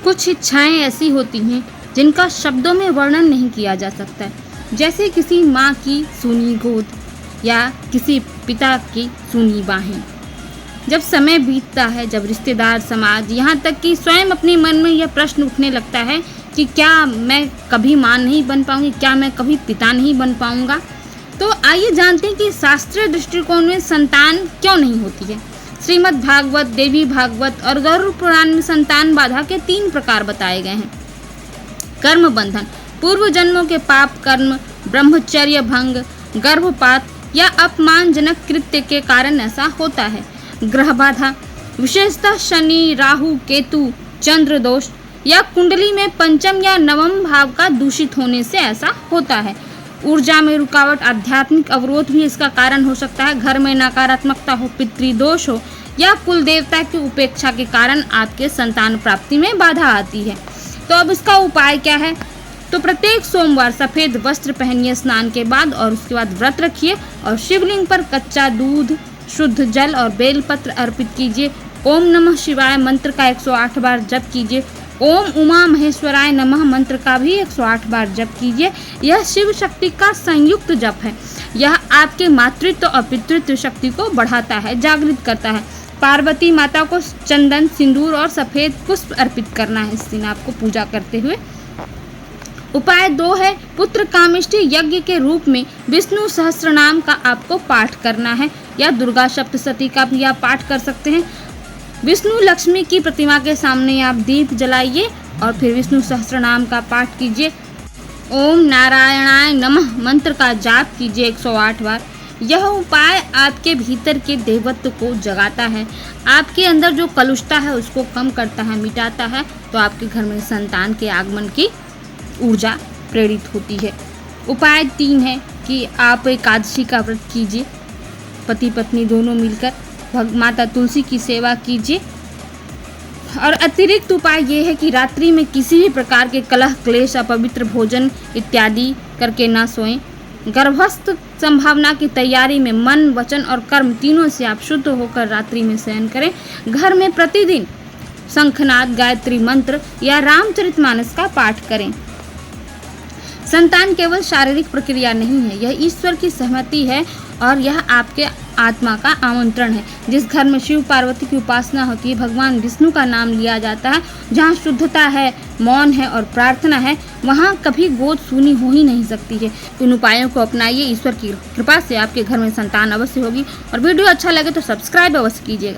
कुछ इच्छाएं ऐसी होती हैं जिनका शब्दों में वर्णन नहीं किया जा सकता, जैसे किसी माँ की सूनी गोद या किसी पिता की सूनी बाहें। जब समय बीतता है, जब रिश्तेदार, समाज, यहाँ तक कि स्वयं अपने मन में यह प्रश्न उठने लगता है कि क्या मैं कभी माँ नहीं बन पाऊंगी, क्या मैं कभी पिता नहीं बन पाऊंगा, तो आइए जानते हैं कि शास्त्रीय दृष्टिकोण में संतान क्यों नहीं होती है। श्रीमद् भागवत, देवी भागवत और गरुड़ पुराण में संतान बाधा के 3 प्रकार बताए गए हैं। कर्म बंधन, पूर्व जन्मों के पाप कर्म, ब्रह्मचर्य भंग, गर्भपात या अपमानजनक कृत्य के कारण ऐसा होता है। ग्रह बाधा, विशेषतः शनि, राहु, केतु, चंद्र दोष या कुंडली में पंचम या नवम भाव का दूषित होने से ऐसा होता है। ऊर्जा में रुकावट, आध्यात्मिक अवरोध भी इसका कारण हो सकता है। घर में नकारात्मकता हो, पितृदोष हो या कुल देवता की उपेक्षा के कारण आपके संतान प्राप्ति में बाधा आती है। तो अब इसका उपाय क्या है? तो प्रत्येक सोमवार सफ़ेद वस्त्र पहनिए स्नान के बाद और उसके बाद व्रत रखिए और शिवलिंग पर कच्चा दूध, शुद्ध जल और बेलपत्र अर्पित कीजिए। ओम नमः शिवाय मंत्र का 108 बार जप कीजिए। ओम उमा महेश्वराय नमः मंत्र का भी 108 बार जप कीजिए। यह शिव शक्ति का संयुक्त जप है। यह आपके मातृत्व और पितृत्व शक्ति को बढ़ाता है, जागृत करता है। पार्वती माता को चंदन, सिंदूर और सफ़ेद पुष्प अर्पित करना है इस दिन आपको पूजा करते हुए। उपाय 2 है, पुत्र कामेष्टि यज्ञ के रूप में विष्णु सहस्त्रनाम का आपको पाठ करना है या दुर्गा सप्तशती का भी आप पाठ कर सकते हैं। विष्णु लक्ष्मी की प्रतिमा के सामने आप दीप जलाइए और फिर विष्णु सहस्त्रनाम का पाठ कीजिए। ओम नारायणाय नमः मंत्र का जाप कीजिए 108 बार। यह उपाय आपके भीतर के देवत्व को जगाता है, आपके अंदर जो कलुषता है उसको कम करता है, मिटाता है। तो आपके घर में संतान के आगमन की ऊर्जा प्रेरित होती है। उपाय 3 है कि आप एकादशी का व्रत कीजिए, पति पत्नी दोनों मिलकर माता तुलसी की सेवा कीजिए। और अतिरिक्त उपाय ये है कि रात्रि में किसी भी प्रकार के कलह, क्लेश, अपवित्र भोजन इत्यादि करके ना सोएं। गर्भस्थ संभावना की तैयारी में मन, वचन और कर्म तीनों से आप शुद्ध होकर रात्रि में शयन करें। घर में प्रतिदिन शंखनाद, गायत्री मंत्र या रामचरितमानस का पाठ करें। संतान केवल शारीरिक प्रक्रिया नहीं है, यह ईश्वर की सहमति है और यह आपके आत्मा का आमंत्रण है। जिस घर में शिव पार्वती की उपासना होती है, भगवान विष्णु का नाम लिया जाता है, जहाँ शुद्धता है, मौन है और प्रार्थना है, वहाँ कभी गोद सूनी हो ही नहीं सकती है। इन उपायों को अपनाइए, ईश्वर की कृपा से आपके घर में संतान अवश्य होगी। और वीडियो अच्छा लगे तो सब्सक्राइब अवश्य कीजिएगा।